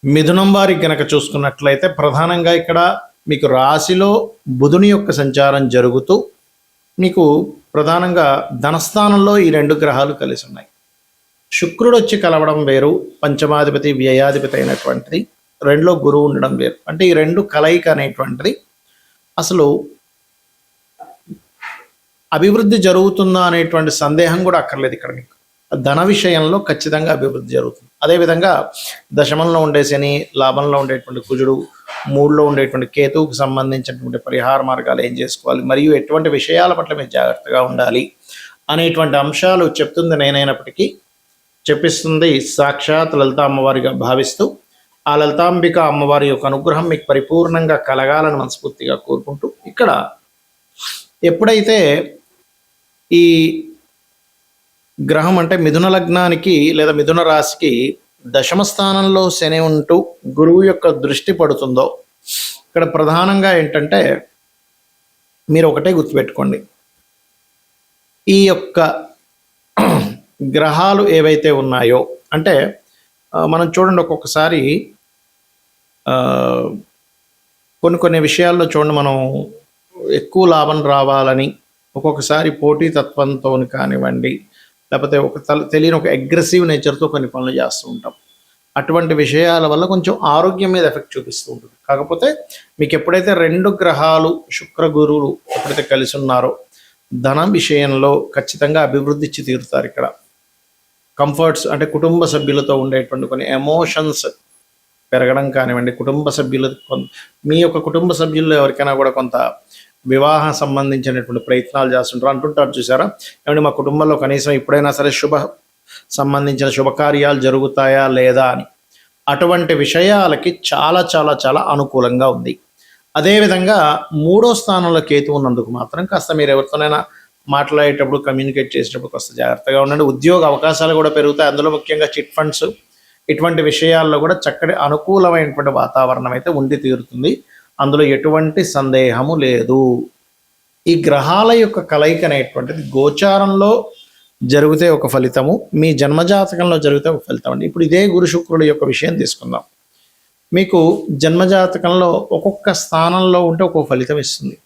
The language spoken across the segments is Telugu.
మిథునం వారికి గనక చూసుకున్నట్లయితే ప్రధానంగా ఇక్కడ మీకు రాశిలో బుధుని యొక్క సంచారం జరుగుతూ మీకు ప్రధానంగా ధనస్థానంలో ఈ రెండు గ్రహాలు కలిసి ఉన్నాయి. శుక్రుడు వచ్చి కలవడం వేరు, పంచమాధిపతి వ్యయాధిపతి అయినటువంటిది, రెండులో గురువు ఉండడం వేరు. అంటే ఈ రెండు కలయిక అనేటువంటిది అసలు అభివృద్ధి జరుగుతుందా అనేటువంటి సందేహం కూడా అక్కర్లేదు. ఇక్కడ మీకు ధన విషయంలో ఖచ్చితంగా అభివృద్ధి జరుగుతుంది. అదేవిధంగా దశమంలో ఉండే శని, లాభంలో ఉండేటువంటి కుజుడు, మూడులో ఉండేటువంటి కేతువుకు సంబంధించినటువంటి పరిహార మార్గాలు ఏం చేసుకోవాలి, మరియు ఎటువంటి విషయాల పట్ల మీరు జాగ్రత్తగా ఉండాలి అనేటువంటి అంశాలు చెప్తుంది నేనైనప్పటికీ చెప్పిస్తుంది సాక్షాత్ లలిత అమ్మవారిగా భావిస్తూ ఆ లలితాంబిక అమ్మవారి యొక్క అనుగ్రహం మీకు పరిపూర్ణంగా కలగాలని మనస్ఫూర్తిగా కోరుకుంటూ, ఇక్కడ ఎప్పుడైతే ఈ గ్రహం అంటే మిథున లగ్నానికి లేదా మిథున రాశికి దశమ స్థానంలో శని ఉంటూ గురువు యొక్క దృష్టి పడుతుందో, ఇక్కడ ప్రధానంగా ఏంటంటే మీరు ఒకటే గుర్తుపెట్టుకోండి, ఈ యొక్క గ్రహాలు ఏవైతే ఉన్నాయో అంటే మనం చూడండి ఒక్కొక్కసారి కొన్ని విషయాల్లో చూడండి, మనం ఎక్కువ లాభం రావాలని ఒక్కొక్కసారి పోటీతత్వంతో కానివ్వండి, లేకపోతే తెలియని ఒక అగ్రెసివ్ నేచర్తో కొన్ని పనులు చేస్తూ ఉంటాం. అటువంటి విషయాల వల్ల కొంచెం ఆరోగ్యం మీద ఎఫెక్ట్ చూపిస్తూ ఉంటుంది. కాకపోతే మీకు ఎప్పుడైతే రెండు గ్రహాలు శుక్ర గురువులు ఎప్పుడైతే కలిసి ఉన్నారో ధనం విషయంలో ఖచ్చితంగా అభివృద్ధి ఇచ్చి తీరుతారు. ఇక్కడ కంఫర్ట్స్ అంటే కుటుంబ సభ్యులతో ఉండేటువంటి కొన్ని ఎమోషన్స్ పెరగడం కానివ్వండి, కుటుంబ సభ్యులు మీ యొక్క కుటుంబ సభ్యుల్లో ఎవరికైనా కూడా కొంత వివాహం సంబంధించినటువంటి ప్రయత్నాలు చేస్తుంటారు. అంటుంటారు చూసారా, ఏమంటే మా కుటుంబంలో కనీసం ఇప్పుడైనా సరే సంబంధించిన శుభకార్యాలు జరుగుతాయా లేదా అని. అటువంటి విషయాలకి చాలా చాలా చాలా అనుకూలంగా ఉంది. అదేవిధంగా మూడో స్థానంలో కేతు ఉన్నందుకు మాత్రం కాస్త మీరు ఎవరితోనైనా మాట్లాడేటప్పుడు, కమ్యూనికేట్ చేసేటప్పుడు కాస్త జాగ్రత్తగా ఉండండి. ఉద్యోగ అవకాశాలు కూడా పెరుగుతాయి. అందులో ముఖ్యంగా చిట్ ఫండ్స్ ఇటువంటి విషయాల్లో కూడా చక్కటి అనుకూలమైనటువంటి వాతావరణం అయితే ఉండి తీరుతుంది. అందులో ఎటువంటి సందేహము లేదు. ఈ గ్రహాల యొక్క కలయిక అనేటువంటిది గోచారంలో జరిగితే ఒక ఫలితము, మీ జన్మజాతకంలో జరిగితే ఒక ఫలితం అండి. ఇప్పుడు ఇదే గురు శుక్రుడు యొక్క విషయం తీసుకుందాం. మీకు జన్మజాతకంలో ఒక్కొక్క స్థానంలో ఉంటే ఒక్కొక్క ఫలితం ఇస్తుంది.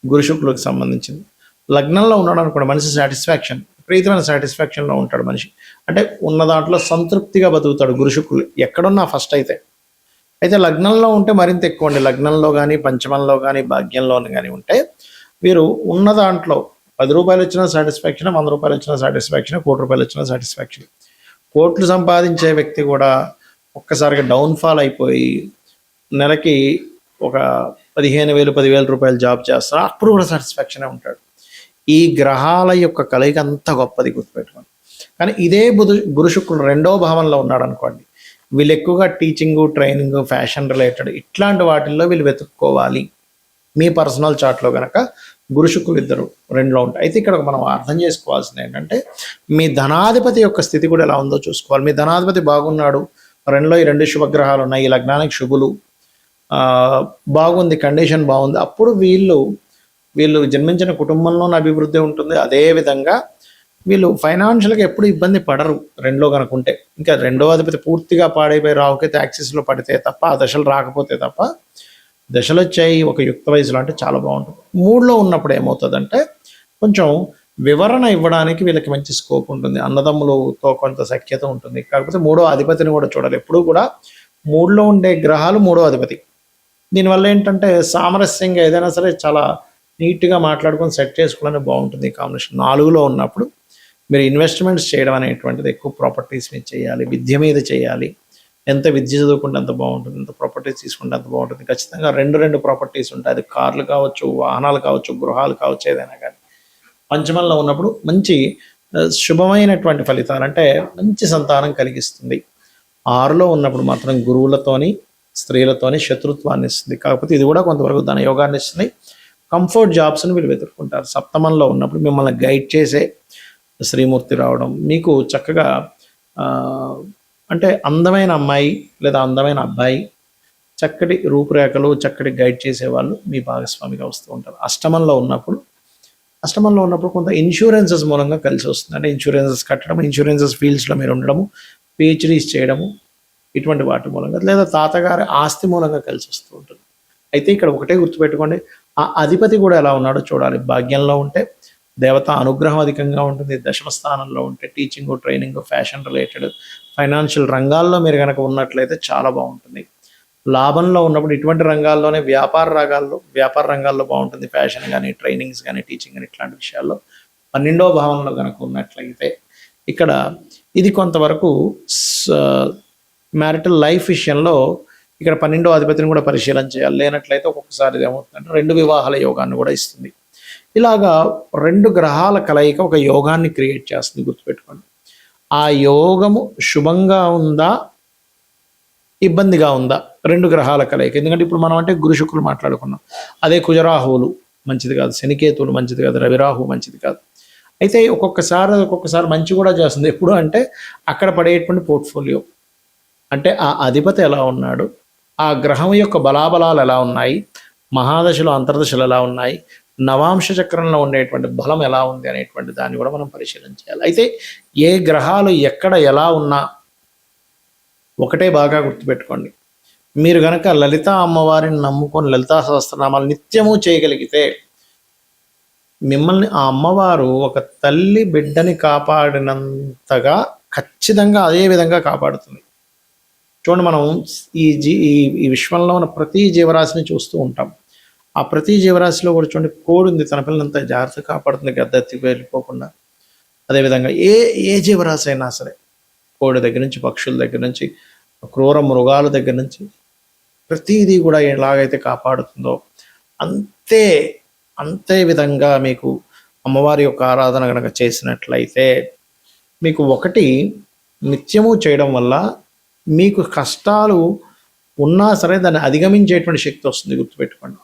గురు శుక్రుడికి సంబంధించింది. లగ్నంలో ఉన్నాడు అనుకోండి, మనిషి సాటిస్ఫాక్షన్, విపరీతమైన సాటిస్ఫాక్షన్లో ఉంటాడు మనిషి. అంటే ఉన్న దాంట్లో సంతృప్తిగా బతుకుతాడు గురు శుక్రుడు ఎక్కడున్నా ఫస్ట్ అయితే లగ్నంలో ఉంటే మరింత ఎక్కువ అండి. లగ్నంలో కానీ, పంచమంలో కానీ, భాగ్యంలో కానీ ఉంటే వీరు ఉన్న దాంట్లో 10 రూపాయలు వచ్చినా సాటిస్ఫాక్షన్, 100 రూపాయలు వచ్చినా సాటిస్ఫాక్షన్, 1 కోటి రూపాయలు వచ్చినా సాటిస్ఫాక్షన్. కోట్లు సంపాదించే వ్యక్తి కూడా ఒక్కసారిగా డౌన్ఫాల్ అయిపోయి నెలకి ఒక 15,000, 10,000 రూపాయలు జాబ్ చేస్తారు, అప్పుడు కూడా సాటిస్ఫాక్షనే ఉంటాడు. ఈ గ్రహాల యొక్క కలయిక అంత గొప్పది, గుర్తుపెట్టుకోండి. కానీ ఇదే గురు శుక్రుడు రెండో భావంలో ఉన్నాడు అనుకోండి, వీళ్ళు ఎక్కువగా టీచింగ్, ట్రైనింగ్, ఫ్యాషన్ రిలేటెడ్ ఇట్లాంటి వాటిల్లో వీళ్ళు వెతుక్కోవాలి. మీ పర్సనల్ చార్ట్లో కనుక గురు శుక్రులు ఇద్దరు రెండులో ఉంటాయి. అయితే ఇక్కడ మనం అర్థం చేసుకోవాల్సింది ఏంటంటే మీ ధనాధిపతి యొక్క స్థితి కూడా ఎలా ఉందో చూసుకోవాలి. మీ ధనాధిపతి బాగున్నాడు, రెండులో ఈ రెండు శుభగ్రహాలు ఉన్నాయి, ఈ లగ్నానికి శుభులు, బాగుంది, కండిషన్ బాగుంది, అప్పుడు వీళ్ళు జన్మించిన కుటుంబంలోనే అభివృద్ధి ఉంటుంది. అదేవిధంగా వీళ్ళు ఫైనాన్షియల్గా ఎప్పుడు ఇబ్బంది పడరు రెండులో కనుకుంటే. ఇంకా రెండో అధిపతి పూర్తిగా పాడైపోయి రావుకైతే యాక్సిస్లో పడితే తప్ప, ఆ దశలు రాకపోతే తప్ప, దశలు వచ్చాయి ఒక యుక్త వయసులో అంటే చాలా బాగుంటుంది. మూడులో ఉన్నప్పుడు ఏమవుతుందంటే కొంచెం వివరణ ఇవ్వడానికి వీళ్ళకి మంచి స్కోప్ ఉంటుంది, అన్నదమ్ములతో కొంత సఖ్యత ఉంటుంది. కాకపోతే మూడో అధిపతిని కూడా చూడాలి. ఎప్పుడూ కూడా మూడులో ఉండే గ్రహాలు మూడో అధిపతి. దీనివల్ల ఏంటంటే సామరస్యంగా ఏదైనా సరే చాలా నీట్గా మాట్లాడుకొని సెట్ చేసుకోవడానికి బాగుంటుంది ఈ కాంబినేషన్. 4లో ఉన్నప్పుడు మీరు ఇన్వెస్ట్మెంట్స్ చేయడం అనేటువంటిది ఎక్కువ ప్రాపర్టీస్ మీద చేయాలి, విద్య మీద చేయాలి. ఎంత విద్య చదువుకుంటే అంత బాగుంటుంది, ఎంత ప్రాపర్టీస్ తీసుకుంటే అంత బాగుంటుంది. ఖచ్చితంగా రెండు ప్రాపర్టీస్ ఉంటాయి. అది కార్లు కావచ్చు, వాహనాలు కావచ్చు, గృహాలు కావచ్చు, ఏదైనా కానీ. పంచమంలో ఉన్నప్పుడు మంచి శుభమైనటువంటి ఫలితాలు అంటే మంచి సంతానం కలిగిస్తుంది. 6లో ఉన్నప్పుడు మాత్రం గురువులతోని, స్త్రీలతోని శత్రుత్వాన్ని ఇస్తుంది. కాకపోతే ఇది కూడా కొంతవరకు ధన యోగాన్ని ఇస్తుంది. కంఫర్ట్ జాబ్స్ని వీళ్ళు వెతుక్కుంటారు. సప్తమంలో ఉన్నప్పుడు మిమ్మల్ని గైడ్ చేసే శ్రీమూర్తి రావడం, మీకు చక్కగా అంటే అందమైన అమ్మాయి లేదా అందమైన అబ్బాయి, చక్కటి రూపురేఖలు, చక్కటి గైడ్ చేసేవాళ్ళు మీ భాగస్వామిగా వస్తూ ఉంటారు. అష్టమంలో ఉన్నప్పుడు కొంత ఇన్సూరెన్సెస్ మూలంగా కలిసి వస్తుంది. అంటే ఇన్సూరెన్సెస్ కట్టడం, ఇన్సూరెన్సెస్ ఫీల్డ్స్లో మీరు ఉండడము, పిహెచ్డీస్ చేయడము, ఇటువంటి వాటి మూలంగా, లేదా తాతగారి ఆస్తి మూలంగా కలిసి వస్తూ ఉంటుంది. అయితే ఇక్కడ ఒకటే గుర్తుపెట్టుకోండి, ఆ అధిపతి కూడా ఎలా ఉన్నాడో చూడాలి. భాగ్యంలో ఉంటే దేవత అనుగ్రహం అధికంగా ఉంటుంది. దశమ స్థానంలో ఉంటే teaching, training, fashion related, financial రంగాల్లో మీరు కనుక ఉన్నట్లయితే చాలా బాగుంటుంది. లాభంలో ఉన్నప్పుడు ఇటువంటి రంగాల్లోనే వ్యాపార రంగాల్లో బాగుంటుంది. ఫ్యాషన్ కానీ, ట్రైనింగ్స్ కానీ, టీచింగ్ కానీ ఇట్లాంటి విషయాల్లో 12వ భావంలో కనుక ఉన్నట్లయితే ఇక్కడ ఇది కొంతవరకు మ్యారిటల్ లైఫ్ విషయంలో ఇక్కడ 12వ అధిపతిని కూడా పరిశీలన చేయాలి. లేనట్లయితే ఒక్కొక్కసారి ఏమవుతుందంటే 2 వివాహాల యోగాన్ని కూడా ఇస్తుంది. ఇలాగా 2 గ్రహాల కలయిక ఒక యోగాన్ని క్రియేట్ చేస్తుంది, గుర్తుపెట్టుకోండి. ఆ యోగము శుభంగా ఉందా, ఇబ్బందిగా ఉందా, 2 గ్రహాల కలయిక. ఎందుకంటే ఇప్పుడు మనం అంటే గురు శుక్రులు మాట్లాడుకున్నాం. అదే కుజరాహువులు మంచిది కాదు, శనికేతువులు మంచిది కాదు, రవిరాహు మంచిది కాదు. అయితే ఒక్కొక్కసారి మంచి కూడా చేస్తుంది. ఎప్పుడు అంటే అక్కడ పడేటువంటి పోర్ట్ఫోలియో, అంటే ఆ అధిపతి ఎలా ఉన్నాడు, ఆ గ్రహం యొక్క బలాబలాలు ఎలా ఉన్నాయి, మహాదశలు అంతర్దశలు ఎలా ఉన్నాయి, నవాంశ చక్రంలో ఉండేటువంటి బలం ఎలా ఉంది అనేటువంటి దాన్ని కూడా మనం పరిశీలన చేయాలి. అయితే ఏ గ్రహాలు ఎక్కడ ఎలా ఉన్నా ఒకటే బాగా గుర్తుపెట్టుకోండి, మీరు గనక లలిత అమ్మవారిని నమ్ముకొని లలితా సహస్రనామాలు నిత్యము చేయగలిగితే మిమ్మల్ని ఆ అమ్మవారు ఒక తల్లి బిడ్డని కాపాడినంతగా ఖచ్చితంగా అదే విధంగా కాపాడుతుంది. చూడండి, మనం ఈ విశ్వంలో ఉన్న ప్రతి జీవరాశిని చూస్తూ ఉంటాం. ఆ ప్రతి జీవరాశిలో కూడా చూడండి, కోడి ఉంది, తన పిల్లలంతా జాగ్రత్తగా కాపాడుతుంది, గద్దెత్తి వెళ్ళిపోకుండా. అదేవిధంగా ఏ జీవరాశి అయినా సరే, కోడి దగ్గర నుంచి, పక్షుల దగ్గర నుంచి, క్రూర మృగాల దగ్గర నుంచి ప్రతిదీ కూడా ఎలాగైతే కాపాడుతుందో అంతే విధంగా మీకు అమ్మవారి యొక్క ఆరాధన కనుక చేసినట్లయితే మీకు ఒకటి నిత్యము చేయడం వల్ల మీకు కష్టాలు ఉన్నా సరే దాన్ని అధిగమించేటువంటి శక్తి వస్తుంది, గుర్తుపెట్టుకోండి.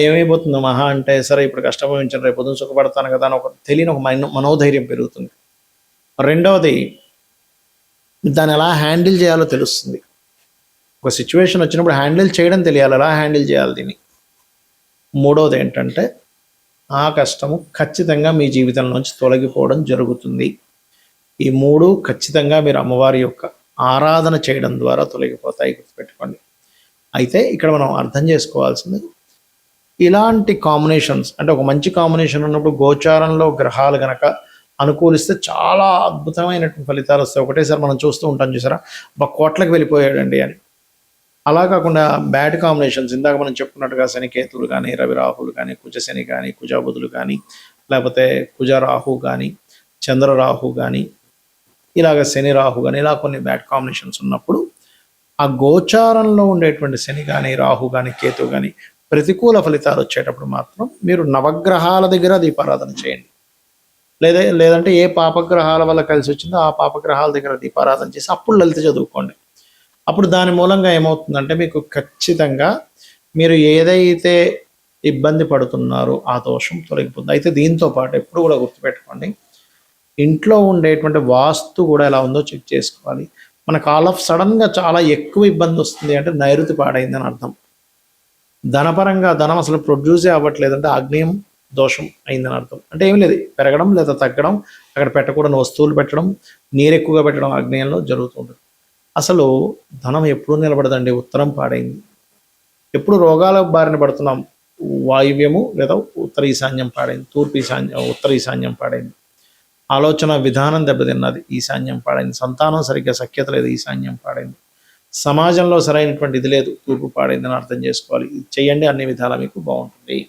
ఏమైపోతుందో మహా అంటే సరే ఇప్పుడు కష్టం అనుభవించాను, రేపు పొద్దున సుఖపడతాను కదా అని తెలియని ఒక మనోధైర్యం పెరుగుతుంది. రెండవది, దాన్ని ఎలా హ్యాండిల్ చేయాలో తెలుస్తుంది. ఒక సిచ్యువేషన్ వచ్చినప్పుడు హ్యాండిల్ చేయడం తెలియాలి, ఎలా హ్యాండిల్ చేయాలి దీన్ని. మూడవది ఏంటంటే ఆ కష్టము ఖచ్చితంగా మీ జీవితంలోంచి తొలగిపోవడం జరుగుతుంది. ఈ 3 ఖచ్చితంగా మీరు అమ్మవారి యొక్క ఆరాధన చేయడం ద్వారా తొలగిపోతాయి, గుర్తుపెట్టుకోండి. అయితే ఇక్కడ మనం అర్థం చేసుకోవాల్సింది, ఇలాంటి కాంబినేషన్స్ అంటే ఒక మంచి కాంబినేషన్ ఉన్నప్పుడు గోచారంలో గ్రహాలు గనక అనుకూలిస్తే చాలా అద్భుతమైనటువంటి ఫలితాలు వస్తాయి. ఒకటేసారి మనం చూస్తూ ఉంటాం, చూసారా, కోట్లకు వెళ్ళిపోయాడండి అని. అలా కాకుండా బ్యాడ్ కాంబినేషన్స్, ఇందాక మనం చెప్పుకున్నట్టుగా శనికేతులు కానీ, రవిరాహులు కానీ, కుజశని కానీ, కుజబుధులు కానీ, లేకపోతే కుజరాహు కానీ, చంద్రరాహు కానీ, ఇలాగ శని రాహు కానీ, ఇలా కొన్ని బ్యాడ్ కాంబినేషన్స్ ఉన్నప్పుడు ఆ గోచారంలో ఉండేటువంటి శని కానీ, రాహు కానీ, కేతు కానీ ప్రతికూల ఫలితాలు వచ్చేటప్పుడు మాత్రం మీరు నవగ్రహాల దగ్గర దీపారాధన చేయండి. లేదంటే ఏ పాపగ్రహాల వల్ల కలిసి వచ్చిందో ఆ పాపగ్రహాల దగ్గర దీపారాధన చేసి అప్పుడు లలిత చదువుకోండి. అప్పుడు దాని మూలంగా ఏమవుతుందంటే మీకు ఖచ్చితంగా మీరు ఏదైతే ఇబ్బంది పడుతున్నారో ఆ దోషం తొలగిపోతుంది. అయితే దీంతో పాటు ఎప్పుడు కూడా గుర్తుపెట్టుకోండి, ఇంట్లో ఉండేటువంటి వాస్తు కూడా ఎలా ఉందో చెక్ చేసుకోవాలి. మనకు ఆల్ ఆఫ్ సడన్గా చాలా ఎక్కువ ఇబ్బంది వస్తుంది అంటే నైరుతి పాడైందని అర్థం. ధనపరంగా ధనం అసలు ప్రొడ్యూసే అవ్వట్లేదంటే ఆగ్నేయం దోషం అయిందని అర్థం. అంటే ఏమి లేదు, పెరగడం లేదా తగ్గడం, అక్కడ పెట్టకూడని వస్తువులు పెట్టడం, నీరు ఎక్కువగా పెట్టడం ఆగ్నేయంలో జరుగుతుంటుంది. అసలు ధనం ఎప్పుడు నిలబడదండి, ఉత్తరం పాడైంది. ఎప్పుడు రోగాల బారిన పడుతున్నాం, వాయువ్యము లేదా ఉత్తర ఈశాన్యం పాడైంది, ఉత్తర ఈశాన్యం పాడైంది. ఆలోచన విధానం దెబ్బతిన్నది, ఈశాన్యం పాడైంది. సంతానం సరిగ్గా సఖ్యత లేదు, ఈశాన్యం పాడైంది. సమాజంలో సరైనటువంటి ఇది లేదు, తూర్పు పాడైందని అర్థం చేసుకోవాలి. ఇది చేయండి, అన్ని విధాలా మీకు బాగుంటుంది.